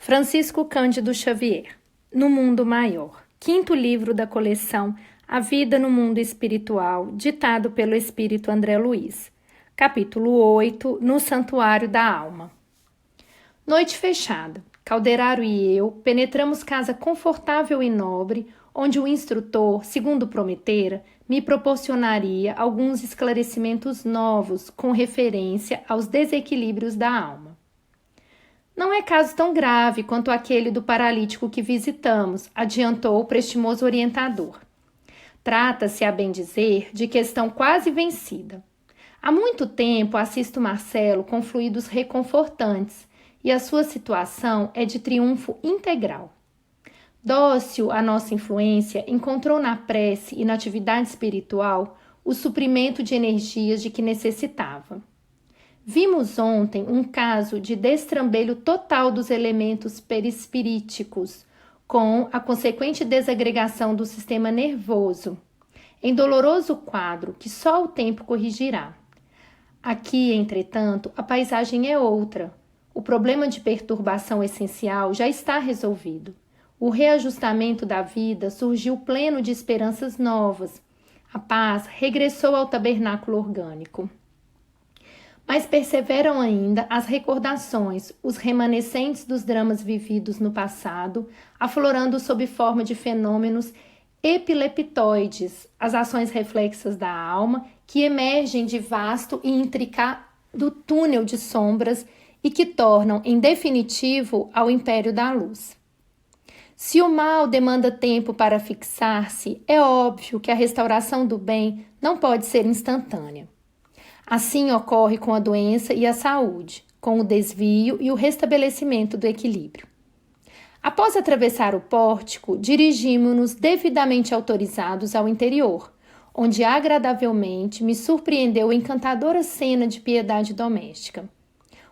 Francisco Cândido Xavier, No Mundo Maior, quinto livro da coleção A Vida no Mundo Espiritual, ditado pelo Espírito André Luiz. Capítulo 8, No Santuário da Alma. Noite fechada. Calderaro e eu penetramos casa confortável e nobre, onde o instrutor, segundo prometera, me proporcionaria alguns esclarecimentos novos com referência aos desequilíbrios da alma. Não é caso tão grave quanto aquele do paralítico que visitamos, adiantou o prestimoso orientador. Trata-se, a bem dizer, de questão quase vencida. Há muito tempo assisto Marcelo com fluidos reconfortantes e a sua situação é de triunfo integral. Dócil à nossa influência, encontrou na prece e na atividade espiritual o suprimento de energias de que necessitava. Vimos ontem um caso de destrambelho total dos elementos perispiríticos, com a consequente desagregação do sistema nervoso, em doloroso quadro que só o tempo corrigirá. Aqui, entretanto, a paisagem é outra. O problema de perturbação essencial já está resolvido. O reajustamento da vida surgiu pleno de esperanças novas. A paz regressou ao tabernáculo orgânico. Mas perseveram ainda as recordações, os remanescentes dos dramas vividos no passado, aflorando sob forma de fenômenos epileptoides, as ações reflexas da alma que emergem de vasto e intricado túnel de sombras e que tornam, em definitivo, ao império da luz. Se o mal demanda tempo para fixar-se, é óbvio que a restauração do bem não pode ser instantânea. Assim ocorre com a doença e a saúde, com o desvio e o restabelecimento do equilíbrio. Após atravessar o pórtico, dirigimos-nos devidamente autorizados ao interior, onde agradavelmente me surpreendeu a encantadora cena de piedade doméstica.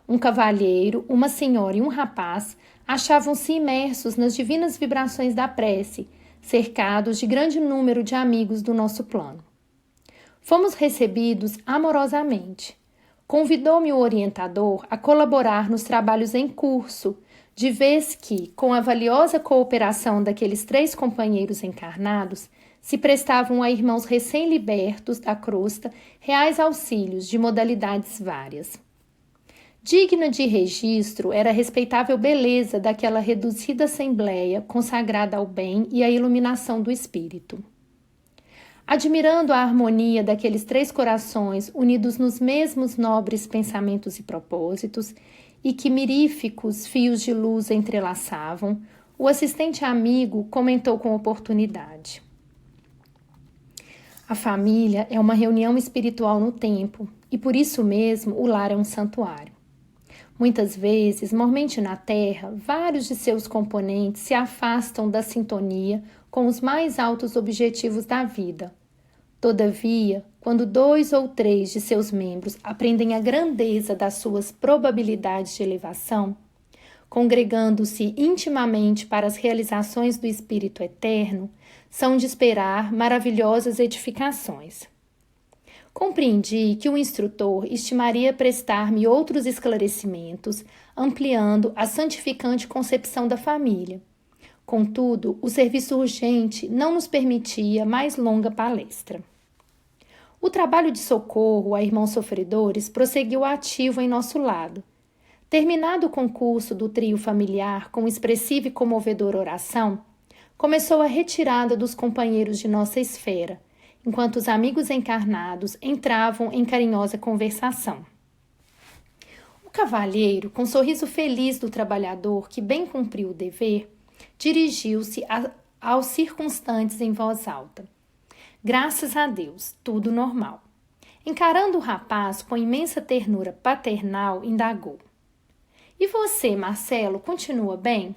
Um cavalheiro, uma senhora e um rapaz achavam-se imersos nas divinas vibrações da prece, cercados de grande número de amigos do nosso plano. Fomos recebidos amorosamente. Convidou-me o orientador a colaborar nos trabalhos em curso, de vez que, com a valiosa cooperação daqueles 3 companheiros encarnados, se prestavam a irmãos recém-libertos da crosta reais auxílios de modalidades várias. Digna de registro era a respeitável beleza daquela reduzida assembleia consagrada ao bem e à iluminação do espírito. Admirando a harmonia daqueles 3 corações unidos nos mesmos nobres pensamentos e propósitos, e que miríficos fios de luz entrelaçavam, o assistente amigo comentou com oportunidade. A família é uma reunião espiritual no tempo, e por isso mesmo o lar é um santuário. Muitas vezes, mormente na Terra, vários de seus componentes se afastam da sintonia com os mais altos objetivos da vida. Todavia, quando 2 ou 3 de seus membros aprendem a grandeza das suas probabilidades de elevação, congregando-se intimamente para as realizações do Espírito Eterno, são de esperar maravilhosas edificações. Compreendi que o instrutor estimaria prestar-me outros esclarecimentos, ampliando a santificante concepção da família. Contudo, o serviço urgente não nos permitia mais longa palestra. O trabalho de socorro a irmãos sofredores prosseguiu ativo em nosso lado. Terminado o concurso do trio familiar com expressiva e comovedora oração, começou a retirada dos companheiros de nossa esfera, enquanto os amigos encarnados entravam em carinhosa conversação. O cavalheiro, com sorriso feliz do trabalhador que bem cumpriu o dever, dirigiu-se aos circunstantes em voz alta. Graças a Deus, tudo normal. Encarando o rapaz com imensa ternura paternal, indagou. E você, Marcelo, continua bem?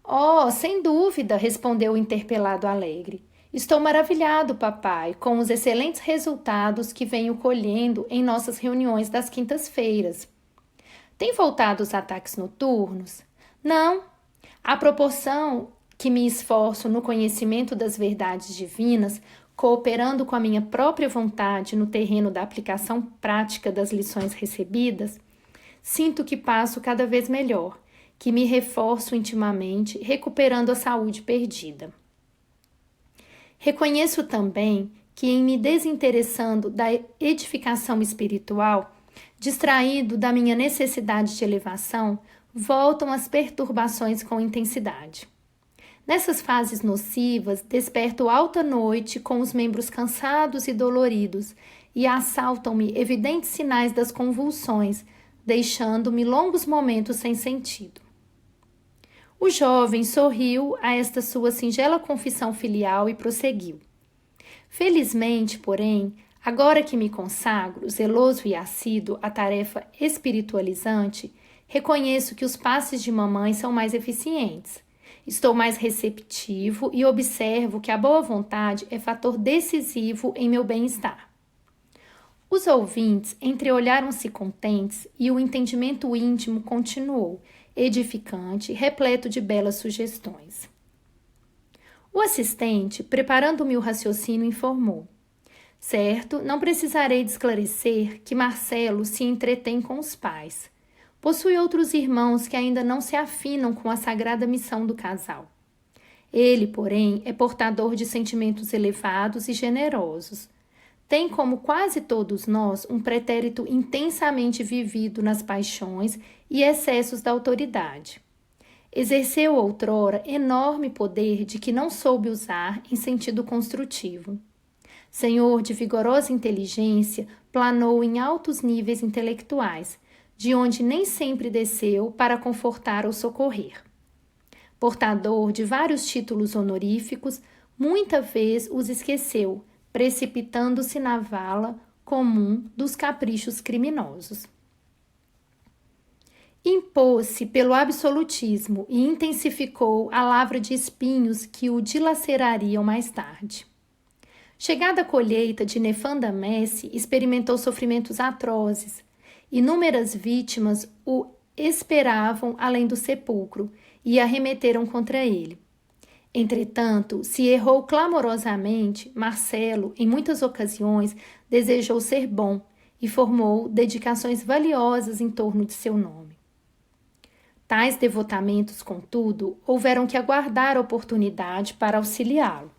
Oh, sem dúvida, respondeu o interpelado alegre. Estou maravilhado, papai, com os excelentes resultados que venho colhendo em nossas reuniões das quintas-feiras. Tem voltado os ataques noturnos? Não. À proporção que me esforço no conhecimento das verdades divinas, cooperando com a minha própria vontade no terreno da aplicação prática das lições recebidas, sinto que passo cada vez melhor que me reforço intimamente, recuperando a saúde perdida. Reconheço também que, em me desinteressando da edificação espiritual, distraído da minha necessidade de elevação, voltam as perturbações com intensidade. Nessas fases nocivas, desperto alta noite com os membros cansados e doloridos e assaltam-me evidentes sinais das convulsões, deixando-me longos momentos sem sentido. O jovem sorriu a esta sua singela confissão filial e prosseguiu. Felizmente, porém, agora que me consagro, zeloso e assíduo à tarefa espiritualizante, reconheço que os passes de mamãe são mais eficientes. Estou mais receptivo e observo que a boa vontade é fator decisivo em meu bem-estar. Os ouvintes entreolharam-se contentes e o entendimento íntimo continuou, edificante, repleto de belas sugestões. O assistente, preparando-me o raciocínio, informou. Certo, não precisarei de esclarecer que Marcelo se entretém com os pais. Possui outros irmãos que ainda não se afinam com a sagrada missão do casal. Ele, porém, é portador de sentimentos elevados e generosos. Tem, como quase todos nós, um pretérito intensamente vivido nas paixões e excessos da autoridade. Exerceu outrora enorme poder de que não soube usar em sentido construtivo. Senhor de vigorosa inteligência, planou em altos níveis intelectuais, de onde nem sempre desceu para confortar ou socorrer. Portador de vários títulos honoríficos, muita vez os esqueceu, precipitando-se na vala comum dos caprichos criminosos. Impôs-se pelo absolutismo e intensificou a lavra de espinhos que o dilacerariam mais tarde. Chegada a colheita de nefanda messe, experimentou sofrimentos atrozes. Inúmeras vítimas o esperavam além do sepulcro e arremeteram contra ele. Entretanto, se errou clamorosamente, Marcelo, em muitas ocasiões, desejou ser bom e formou dedicações valiosas em torno de seu nome. Tais devotamentos, contudo, houveram que aguardar a oportunidade para auxiliá-lo.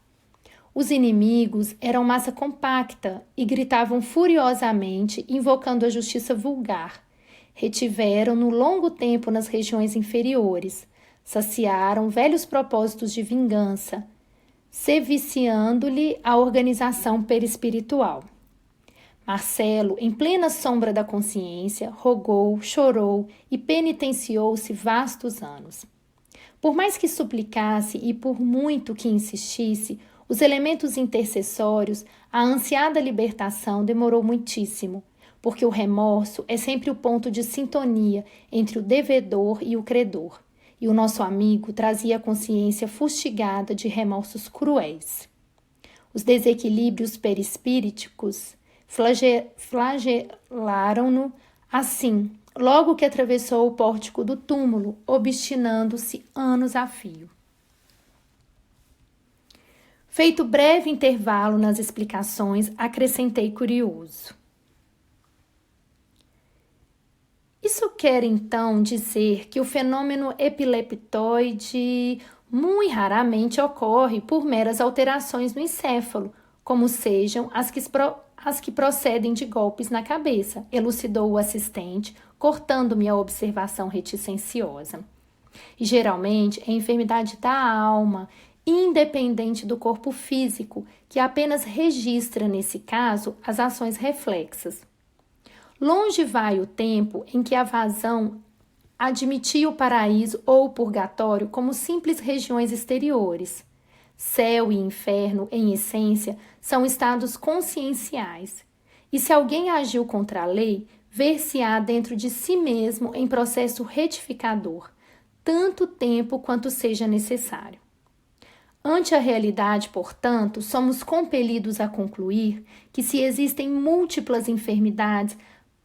Os inimigos eram massa compacta e gritavam furiosamente, invocando a justiça vulgar. Retiveram-no longo tempo nas regiões inferiores, saciaram velhos propósitos de vingança, seviciando-lhe a organização perispiritual. Marcelo, em plena sombra da consciência, rogou, chorou e penitenciou-se vastos anos. Por mais que suplicasse e por muito que insistisse, os elementos intercessórios, a ansiada libertação demorou muitíssimo, porque o remorso é sempre o ponto de sintonia entre o devedor e o credor, e o nosso amigo trazia a consciência fustigada de remorsos cruéis. Os desequilíbrios perispíriticos flagelaram-no assim, logo que atravessou o pórtico do túmulo, obstinando-se anos a fio. Feito breve intervalo nas explicações, acrescentei curioso. Isso quer então dizer que o fenômeno epileptoide muito raramente ocorre por meras alterações no encéfalo, como sejam as que procedem de golpes na cabeça, elucidou o assistente, cortando-me a observação reticenciosa. E geralmente é enfermidade da alma, independente do corpo físico, que apenas registra, nesse caso, as ações reflexas. Longe vai o tempo em que a vazão admitia o paraíso ou o purgatório como simples regiões exteriores. Céu e inferno, em essência, são estados conscienciais. E se alguém agiu contra a lei, ver-se-á dentro de si mesmo em processo retificador, tanto tempo quanto seja necessário. Ante a realidade, portanto, somos compelidos a concluir que se existem múltiplas enfermidades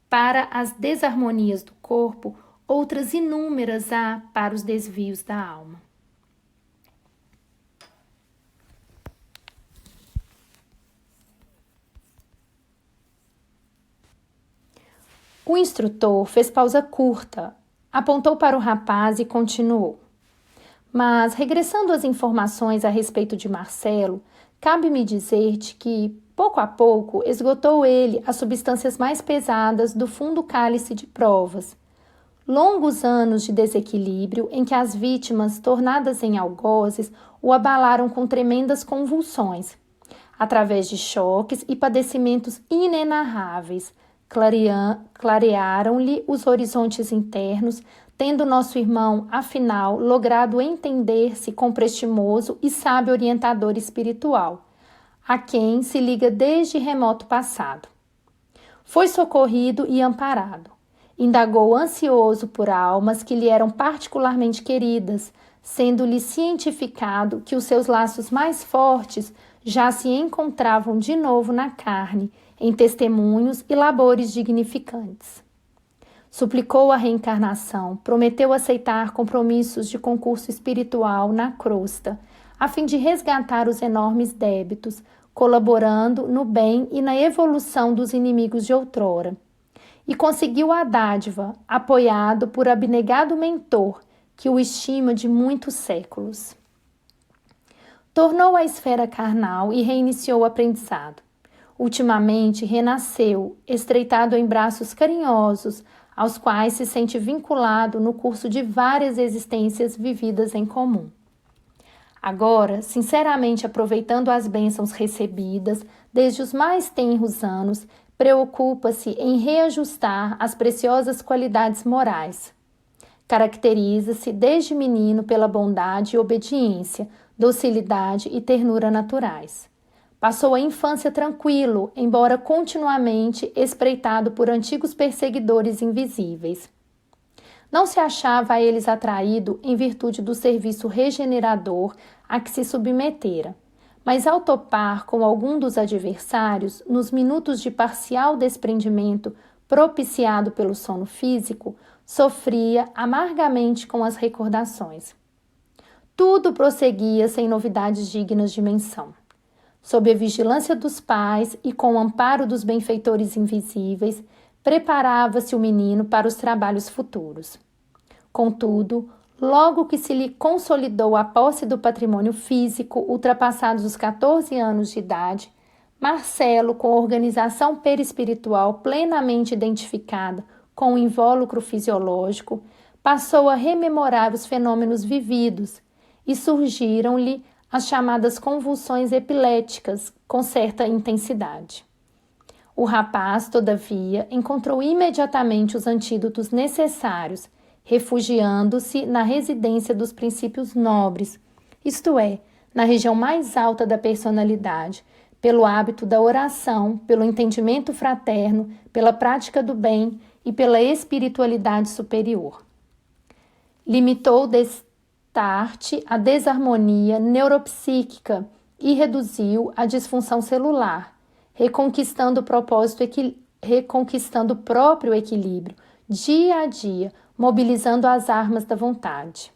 para as desarmonias do corpo, outras inúmeras há para os desvios da alma. O instrutor fez pausa curta, Apontou para o rapaz e continuou. Mas, regressando às informações a respeito de Marcelo, cabe-me dizer-te que, pouco a pouco, esgotou ele as substâncias mais pesadas do fundo cálice de provas. Longos anos de desequilíbrio em que as vítimas, tornadas em algozes, o abalaram com tremendas convulsões. Através de choques e padecimentos inenarráveis, clarearam-lhe os horizontes internos, tendo nosso irmão, afinal, logrado entender-se com prestimoso e sábio orientador espiritual, a quem se liga desde remoto passado. Foi socorrido e amparado. Indagou ansioso por almas que lhe eram particularmente queridas, sendo-lhe cientificado que os seus laços mais fortes já se encontravam de novo na carne, em testemunhos e labores dignificantes. Suplicou a reencarnação, prometeu aceitar compromissos de concurso espiritual na crosta, a fim de resgatar os enormes débitos, colaborando no bem e na evolução dos inimigos de outrora. E conseguiu a dádiva, apoiado por abnegado mentor, que o estima de muitos séculos. Tornou à esfera carnal e reiniciou o aprendizado. Ultimamente renasceu, estreitado em braços carinhosos, aos quais se sente vinculado no curso de várias existências vividas em comum. Agora, sinceramente aproveitando as bênçãos recebidas desde os mais tenros anos, preocupa-se em reajustar as preciosas qualidades morais. Caracteriza-se desde menino pela bondade e obediência, docilidade e ternura naturais. Passou a infância tranquilo, embora continuamente espreitado por antigos perseguidores invisíveis. Não se achava a eles atraído em virtude do serviço regenerador a que se submetera, mas ao topar com algum dos adversários, nos minutos de parcial desprendimento propiciado pelo sono físico, sofria amargamente com as recordações. Tudo prosseguia sem novidades dignas de menção. Sob a vigilância dos pais e com o amparo dos benfeitores invisíveis, preparava-se o menino para os trabalhos futuros. Contudo, logo que se lhe consolidou a posse do patrimônio físico, ultrapassados os 14 anos de idade, Marcelo, com organização perispiritual plenamente identificada com o invólucro fisiológico, passou a rememorar os fenômenos vividos e surgiram-lhe as chamadas convulsões epiléticas com certa intensidade. O rapaz, todavia, encontrou imediatamente os antídotos necessários, refugiando-se na residência dos princípios nobres, isto é, na região mais alta da personalidade, pelo hábito da oração, pelo entendimento fraterno, pela prática do bem e pela espiritualidade superior. Limitou destarte a desarmonia neuropsíquica e reduziu a disfunção celular, reconquistando o próprio equilíbrio, dia a dia, mobilizando as armas da vontade.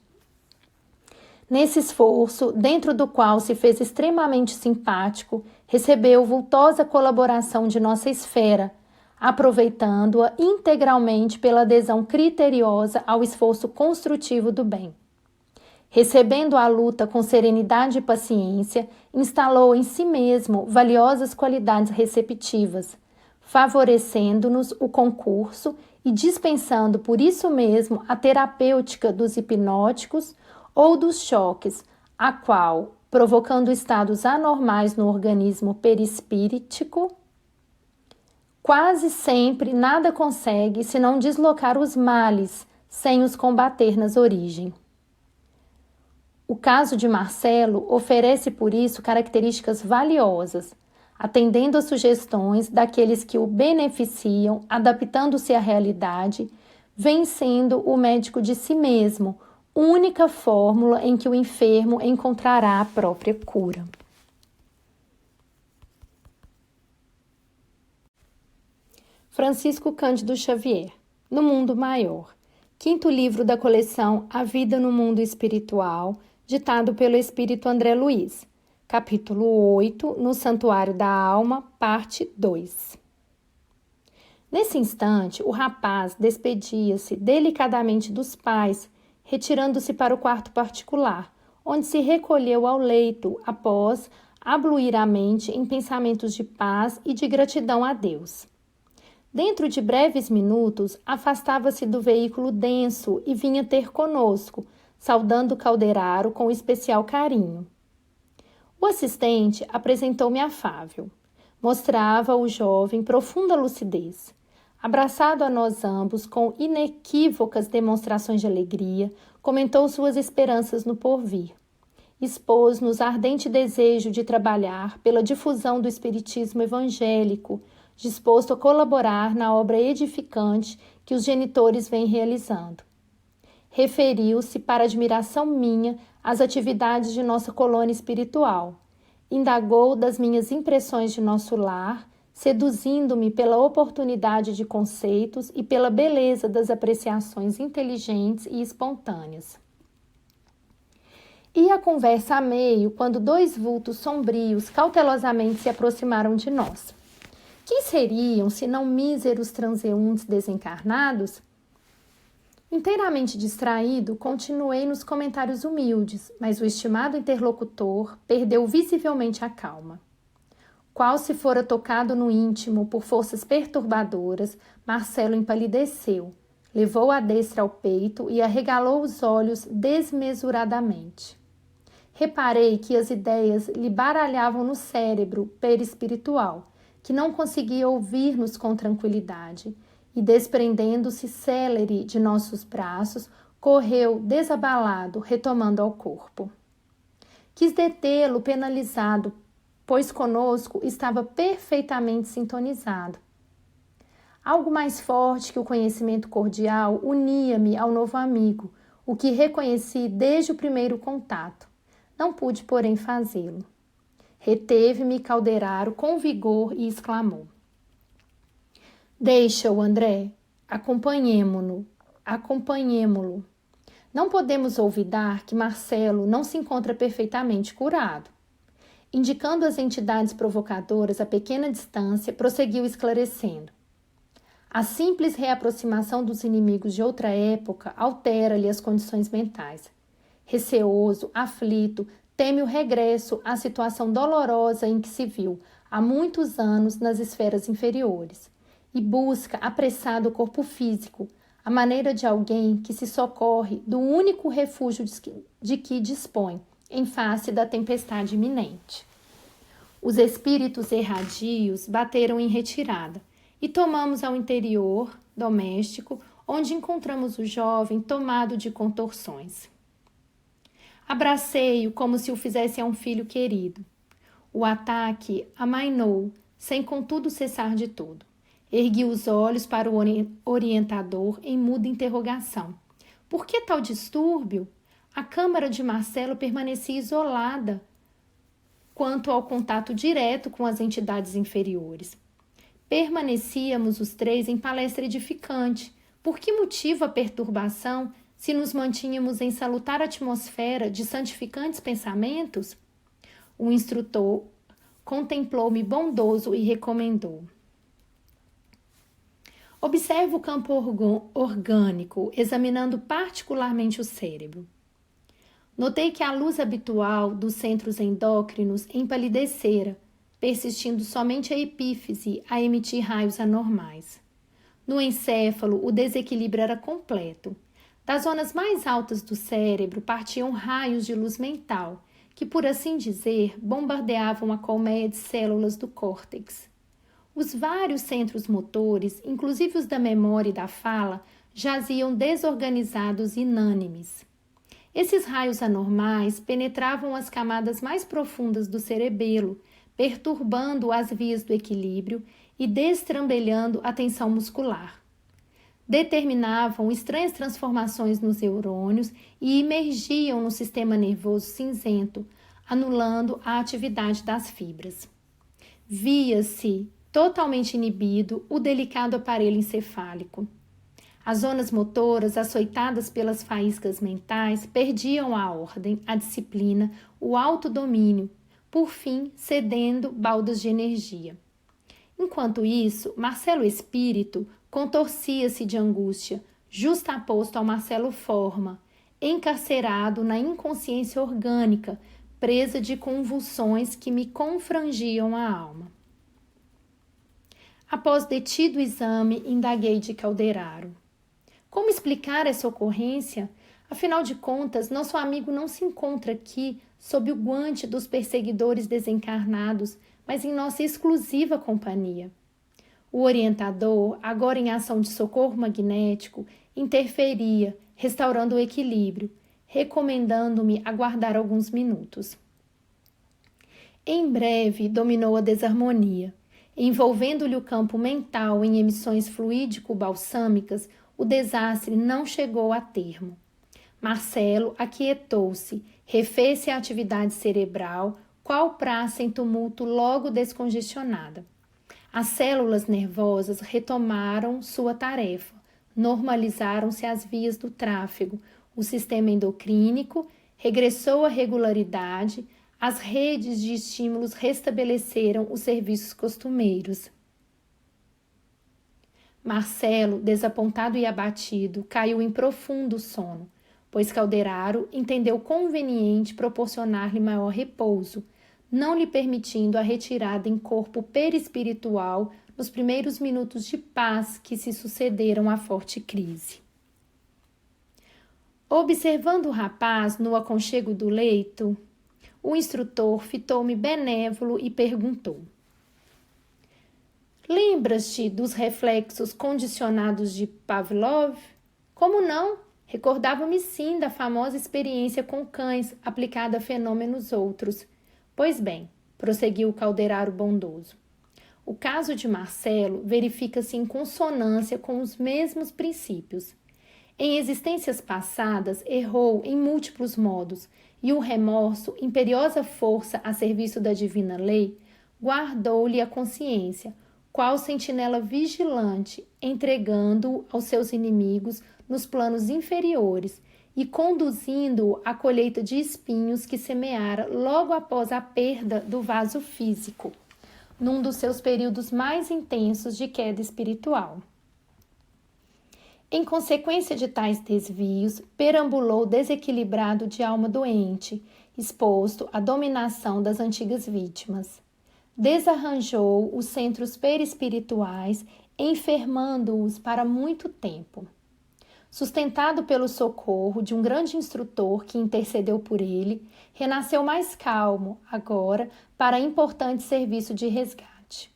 Nesse esforço, dentro do qual se fez extremamente simpático, recebeu vultosa colaboração de nossa esfera, aproveitando-a integralmente pela adesão criteriosa ao esforço construtivo do bem. Recebendo a luta com serenidade e paciência, instalou em si mesmo valiosas qualidades receptivas, favorecendo-nos o concurso e dispensando por isso mesmo a terapêutica dos hipnóticos ou dos choques, a qual, provocando estados anormais no organismo perispíritico, quase sempre nada consegue senão deslocar os males sem os combater nas origens. O caso de Marcelo oferece por isso características valiosas, atendendo às sugestões daqueles que o beneficiam, adaptando-se à realidade, vem sendo o médico de si mesmo, única fórmula em que o enfermo encontrará a própria cura. Francisco Cândido Xavier, No Mundo Maior, quinto livro da coleção A Vida no Mundo Espiritual, ditado pelo Espírito André Luiz, capítulo 8, No Santuário da Alma, parte 2. Nesse instante, o rapaz despedia-se delicadamente dos pais, retirando-se para o quarto particular, onde se recolheu ao leito após abluir a mente em pensamentos de paz e de gratidão a Deus. Dentro de breves minutos, afastava-se do veículo denso e vinha ter conosco, saudando Calderaro com especial carinho. O assistente apresentou-me afável. Mostrava o jovem profunda lucidez. Abraçado a nós ambos com inequívocas demonstrações de alegria, comentou suas esperanças no porvir. Expôs-nos ardente desejo de trabalhar pela difusão do espiritismo evangélico, disposto a colaborar na obra edificante que os genitores vêm realizando. Referiu-se, para admiração minha, às atividades de nossa colônia espiritual. Indagou das minhas impressões de nosso lar, seduzindo-me pela oportunidade de conceitos e pela beleza das apreciações inteligentes e espontâneas. E a conversa a meio, quando dois vultos sombrios cautelosamente se aproximaram de nós. Quem seriam, se não míseros transeuntes desencarnados? Inteiramente distraído, continuei nos comentários humildes, mas o estimado interlocutor perdeu visivelmente a calma. Qual se fora tocado no íntimo por forças perturbadoras, Marcelo empalideceu, levou a destra ao peito e arregalou os olhos desmesuradamente. Reparei que as ideias lhe baralhavam no cérebro perispiritual, que não conseguia ouvir-nos com tranquilidade, e, desprendendo-se célere de nossos braços, correu desabalado, retomando ao corpo. Quis detê-lo penalizado, pois conosco estava perfeitamente sintonizado. Algo mais forte que o conhecimento cordial unia-me ao novo amigo, o que reconheci desde o primeiro contato. Não pude, porém, fazê-lo. Reteve-me Calderaro com vigor e exclamou: Deixa-o, André. Acompanhemo-lo. Não podemos olvidar que Marcelo não se encontra perfeitamente curado. Indicando as entidades provocadoras a pequena distância, prosseguiu esclarecendo. A simples reaproximação dos inimigos de outra época altera-lhe as condições mentais. Receoso, aflito, teme o regresso à situação dolorosa em que se viu há muitos anos nas esferas inferiores e busca apressado o corpo físico, à maneira de alguém que se socorre do único refúgio de que dispõe em face da tempestade iminente. Os espíritos erradios bateram em retirada e tomamos ao interior doméstico, onde encontramos o jovem tomado de contorções. Abracei-o como se o fizesse a um filho querido. O ataque amainou, sem contudo cessar de todo. Ergui os olhos para o orientador em muda interrogação. Por que tal distúrbio? A câmara de Marcelo permanecia isolada quanto ao contato direto com as entidades inferiores. Permanecíamos os três em palestra edificante. Por que motivo a perturbação, se nos mantínhamos em salutar atmosfera de santificantes pensamentos? O instrutor contemplou-me bondoso e recomendou: Observe o campo orgânico, examinando particularmente o cérebro. Notei que a luz habitual dos centros endócrinos empalidecera, persistindo somente a epífise a emitir raios anormais. No encéfalo, o desequilíbrio era completo. Das zonas mais altas do cérebro partiam raios de luz mental, que, por assim dizer, bombardeavam a colmeia de células do córtex. Os vários centros motores, inclusive os da memória e da fala, jaziam desorganizados e inânimes. Esses raios anormais penetravam as camadas mais profundas do cerebelo, perturbando as vias do equilíbrio e destrambelhando a tensão muscular. Determinavam estranhas transformações nos neurônios e imergiam no sistema nervoso cinzento, anulando a atividade das fibras. Via-se, totalmente inibido, o delicado aparelho encefálico. As zonas motoras, açoitadas pelas faíscas mentais, perdiam a ordem, a disciplina, o autodomínio, por fim, cedendo baldas de energia. Enquanto isso, Marcelo Espírito contorcia-se de angústia, justaposto ao Marcelo Forma, encarcerado na inconsciência orgânica, presa de convulsões que me confrangiam a alma. Após detido o exame, indaguei de Calderaro. Como explicar essa ocorrência? Afinal de contas, nosso amigo não se encontra aqui sob o guante dos perseguidores desencarnados, mas em nossa exclusiva companhia. O orientador, agora em ação de socorro magnético, interferia, restaurando o equilíbrio, recomendando-me aguardar alguns minutos. Em breve, dominou a desarmonia. Envolvendo-lhe o campo mental em emissões fluídico-balsâmicas, o desastre não chegou a termo. Marcelo aquietou-se, refez-se a atividade cerebral, qual praça em tumulto logo descongestionada. As células nervosas retomaram sua tarefa, normalizaram-se as vias do tráfego, o sistema endocrínico regressou à regularidade, as redes de estímulos restabeleceram os serviços costumeiros. Marcelo, desapontado e abatido, caiu em profundo sono, pois Calderaro entendeu conveniente proporcionar-lhe maior repouso, não lhe permitindo a retirada em corpo perispiritual nos primeiros minutos de paz que se sucederam à forte crise. Observando o rapaz no aconchego do leito, o instrutor fitou-me benévolo e perguntou: Lembras-te dos reflexos condicionados de Pavlov? Como não? Recordava-me sim da famosa experiência com cães aplicada a fenômenos outros. Pois bem, prosseguiu o Calderaro bondoso, o caso de Marcelo verifica-se em consonância com os mesmos princípios. Em existências passadas, errou em múltiplos modos, e o remorso, imperiosa força a serviço da divina lei, guardou-lhe a consciência, qual sentinela vigilante, entregando-o aos seus inimigos nos planos inferiores e conduzindo-o à colheita de espinhos que semeara logo após a perda do vaso físico, num dos seus períodos mais intensos de queda espiritual. Em consequência de tais desvios, perambulou desequilibrado de alma doente, exposto à dominação das antigas vítimas. Desarranjou os centros perispirituais, enfermando-os para muito tempo. Sustentado pelo socorro de um grande instrutor que intercedeu por ele, renasceu mais calmo, agora, para importante serviço de resgate.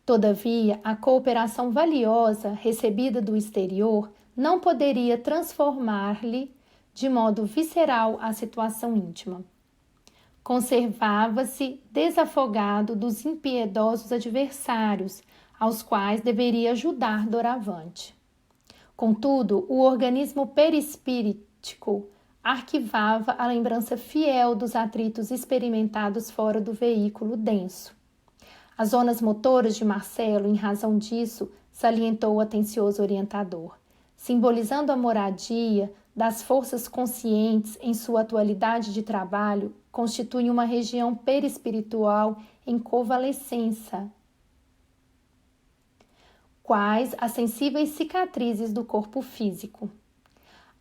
Todavia, a cooperação valiosa recebida do exterior não poderia transformar-lhe de modo visceral a situação íntima. Conservava-se desafogado dos impiedosos adversários, aos quais deveria ajudar doravante. Contudo, o organismo perispíritico arquivava a lembrança fiel dos atritos experimentados fora do veículo denso. As zonas motoras de Marcelo, em razão disso, salientou o atencioso orientador, simbolizando a moradia das forças conscientes em sua atualidade de trabalho, constituem uma região perispiritual em convalescença, quais as sensíveis cicatrizes do corpo físico.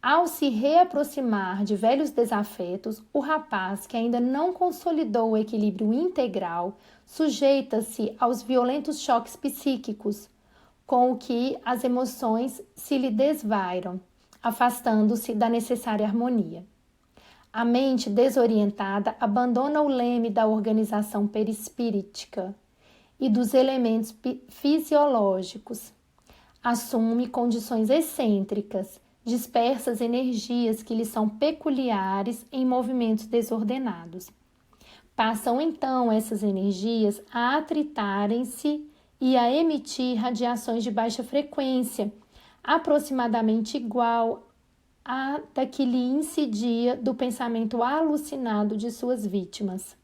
Ao se reaproximar de velhos desafetos, o rapaz, que ainda não consolidou o equilíbrio integral, sujeita-se aos violentos choques psíquicos, com o que as emoções se lhe desvairam, afastando-se da necessária harmonia. A mente desorientada abandona o leme da organização perispíritica e dos elementos fisiológicos. Assume condições excêntricas, dispersas energias que lhe são peculiares em movimentos desordenados. Passam então essas energias a atritarem-se e a emitir radiações de baixa frequência, aproximadamente igual à da que lhe incidia do pensamento alucinado de suas vítimas.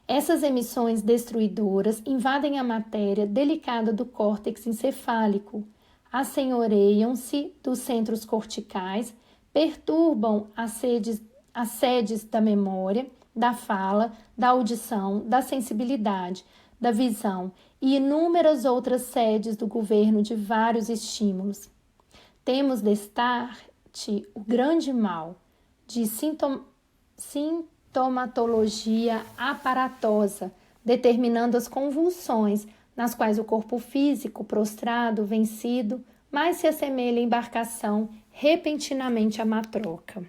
Essas emissões destruidoras invadem a matéria delicada do córtex encefálico, assenhoreiam-se dos centros corticais, perturbam as sedes da memória, da fala, da audição, da sensibilidade, da visão e inúmeras outras sedes do governo de vários estímulos. Temos destarte o grande mal de sintomatologia aparatosa, determinando as convulsões, nas quais o corpo físico, prostrado, vencido, mais se assemelha à embarcação repentinamente à matroca.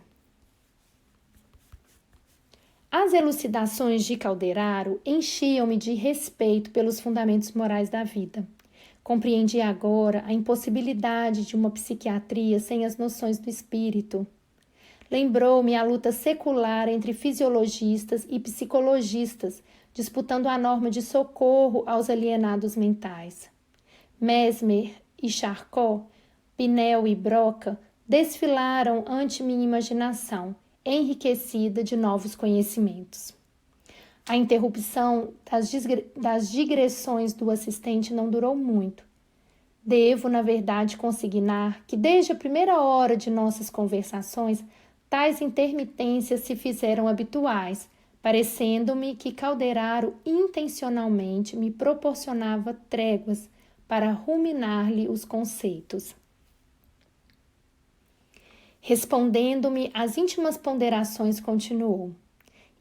As elucidações de Calderaro enchiam-me de respeito pelos fundamentos morais da vida. Compreendi agora a impossibilidade de uma psiquiatria sem as noções do espírito. Lembrou-me a luta secular entre fisiologistas e psicologistas, disputando a norma de socorro aos alienados mentais. Mesmer e Charcot, Pinel e Broca desfilaram ante minha imaginação, enriquecida de novos conhecimentos. A interrupção das digressões do assistente não durou muito. Devo, na verdade, consignar que desde a primeira hora de nossas conversações, tais intermitências se fizeram habituais, parecendo-me que Calderaro intencionalmente me proporcionava tréguas para ruminar-lhe os conceitos. Respondendo-me às íntimas ponderações, continuou: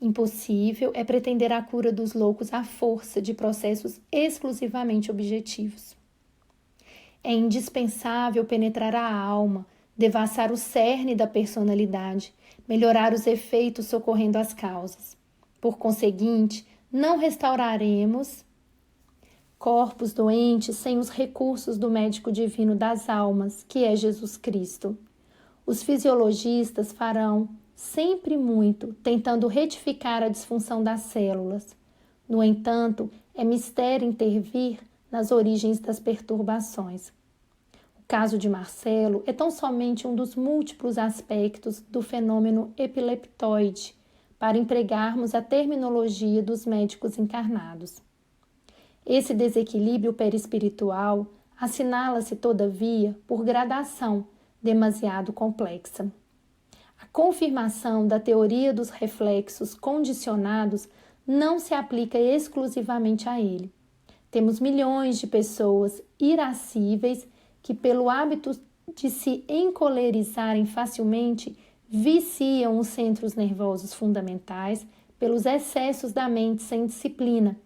impossível é pretender a cura dos loucos à força de processos exclusivamente objetivos. É indispensável penetrar a alma, devassar o cerne da personalidade, melhorar os efeitos socorrendo as causas. Por conseguinte, não restauraremos corpos doentes sem os recursos do médico divino das almas, que é Jesus Cristo. Os fisiologistas farão sempre muito, tentando retificar a disfunção das células. No entanto, é mistério intervir nas origens das perturbações. O caso de Marcelo é tão somente um dos múltiplos aspectos do fenômeno epileptoide, para empregarmos a terminologia dos médicos encarnados. Esse desequilíbrio perispiritual assinala-se, todavia, por gradação demasiado complexa. A confirmação da teoria dos reflexos condicionados não se aplica exclusivamente a ele. Temos milhões de pessoas irascíveis que, pelo hábito de se encolerizarem facilmente, viciam os centros nervosos fundamentais pelos excessos da mente sem disciplina,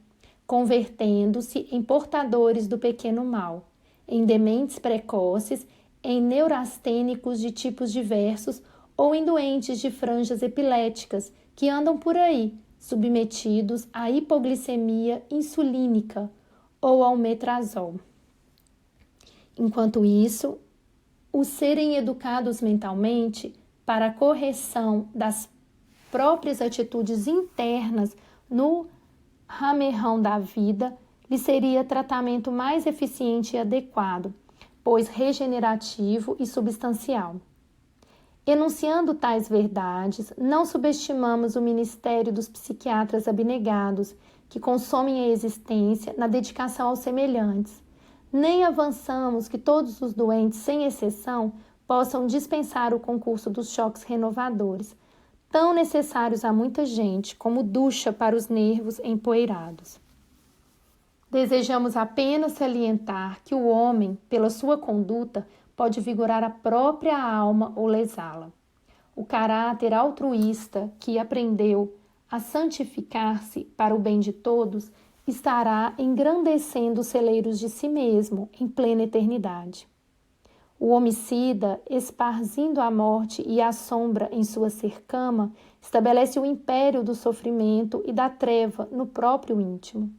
convertendo-se em portadores do pequeno mal, em dementes precoces, em neurastênicos de tipos diversos ou em doentes de franjas epiléticas que andam por aí, submetidos à hipoglicemia insulínica ou ao metrazol. Enquanto isso, os serem educados mentalmente para a correção das próprias atitudes internas no ramerrão da vida lhe seria tratamento mais eficiente e adequado, pois regenerativo e substancial. Enunciando tais verdades, não subestimamos o ministério dos psiquiatras abnegados, que consomem a existência na dedicação aos semelhantes. Nem avançamos que todos os doentes, sem exceção, possam dispensar o concurso dos choques renovadores, tão necessários a muita gente como ducha para os nervos empoeirados. Desejamos apenas salientar que o homem, pela sua conduta, pode vigorar a própria alma ou lesá-la. O caráter altruísta que aprendeu a santificar-se para o bem de todos estará engrandecendo os celeiros de si mesmo em plena eternidade. O homicida, esparzindo a morte e a sombra em sua cercama, estabelece o império do sofrimento e da treva no próprio íntimo.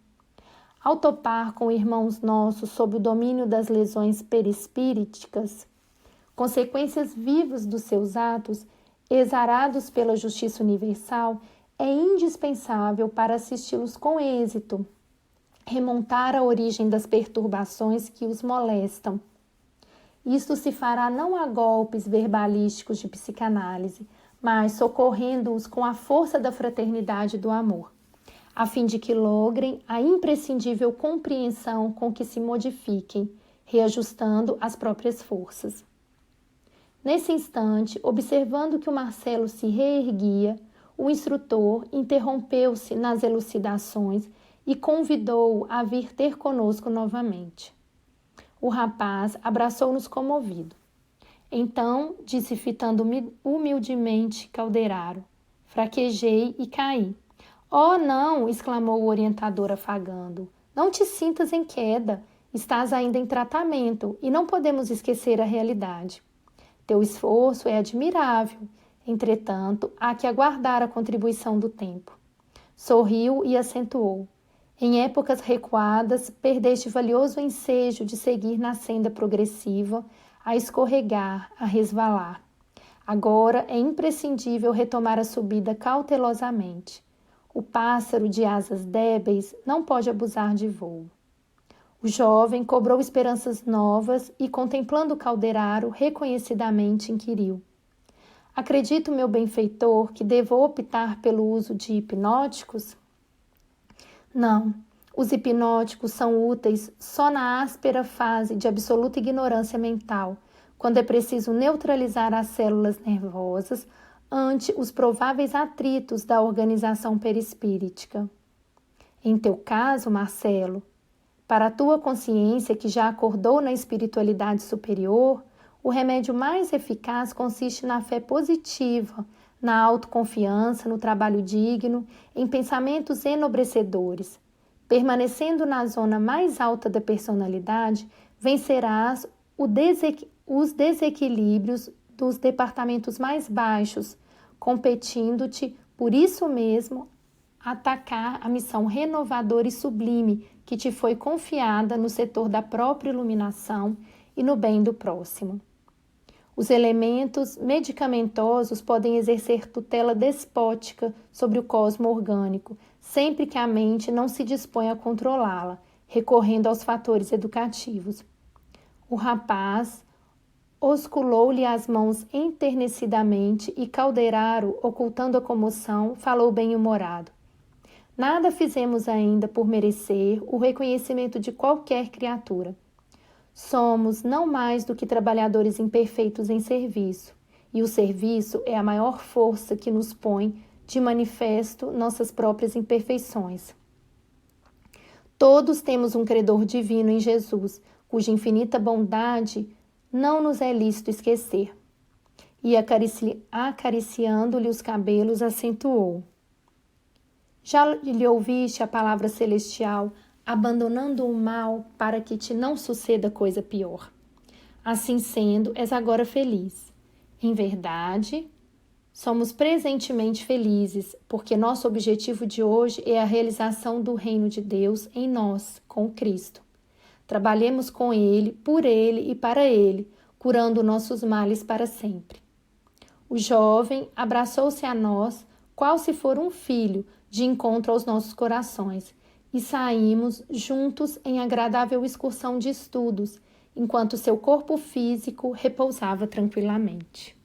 Ao topar com irmãos nossos sob o domínio das lesões perispíriticas, consequências vivas dos seus atos, exarados pela justiça universal, é indispensável para assisti-los com êxito, remontar a origem das perturbações que os molestam. Isto se fará não a golpes verbalísticos de psicanálise, mas socorrendo-os com a força da fraternidade e do amor, a fim de que logrem a imprescindível compreensão com que se modifiquem, reajustando as próprias forças. Nesse instante, observando que o Marcelo se reerguia, o instrutor interrompeu-se nas elucidações e convidou-o a vir ter conosco novamente. O rapaz abraçou-nos comovido. Então, disse fitando humildemente Calderaro, fraquejei e caí. Oh, não! Exclamou o orientador afagando. Não te sintas em queda. Estás ainda em tratamento e não podemos esquecer a realidade. Teu esforço é admirável. Entretanto, há que aguardar a contribuição do tempo. Sorriu e acentuou. Em épocas recuadas, perdeste valioso ensejo de seguir na senda progressiva, a escorregar, a resvalar. Agora é imprescindível retomar a subida cautelosamente. O pássaro de asas débeis não pode abusar de voo. O jovem cobrou esperanças novas e, contemplando Calderaro, reconhecidamente inquiriu. Acredito, meu benfeitor, que devo optar pelo uso de hipnóticos? Não, os hipnóticos são úteis só na áspera fase de absoluta ignorância mental, quando é preciso neutralizar as células nervosas ante os prováveis atritos da organização perispírita. Em teu caso, Marcelo, para a tua consciência que já acordou na espiritualidade superior, o remédio mais eficaz consiste na fé positiva, na autoconfiança, no trabalho digno, em pensamentos enobrecedores. Permanecendo na zona mais alta da personalidade, vencerás os desequilíbrios dos departamentos mais baixos, competindo-te, por isso mesmo, atacar a missão renovadora e sublime que te foi confiada no setor da própria iluminação e no bem do próximo. Os elementos medicamentosos podem exercer tutela despótica sobre o cosmo orgânico, sempre que a mente não se dispõe a controlá-la, recorrendo aos fatores educativos. O rapaz osculou-lhe as mãos enternecidamente e Calderaro, ocultando a comoção, falou bem-humorado. Nada fizemos ainda por merecer o reconhecimento de qualquer criatura. Somos não mais do que trabalhadores imperfeitos em serviço, e o serviço é a maior força que nos põe de manifesto nossas próprias imperfeições. Todos temos um credor divino em Jesus, cuja infinita bondade não nos é lícito esquecer. E acariciando-lhe os cabelos, acentuou. Já lhe ouviste a palavra celestial, abandonando o mal para que te não suceda coisa pior. Assim sendo, és agora feliz. Em verdade, somos presentemente felizes, porque nosso objetivo de hoje é a realização do reino de Deus em nós, com Cristo. Trabalhemos com Ele, por Ele e para Ele, curando nossos males para sempre. O jovem abraçou-se a nós, qual se for um filho, de encontro aos nossos corações, e saímos juntos em agradável excursão de estudos, enquanto seu corpo físico repousava tranquilamente.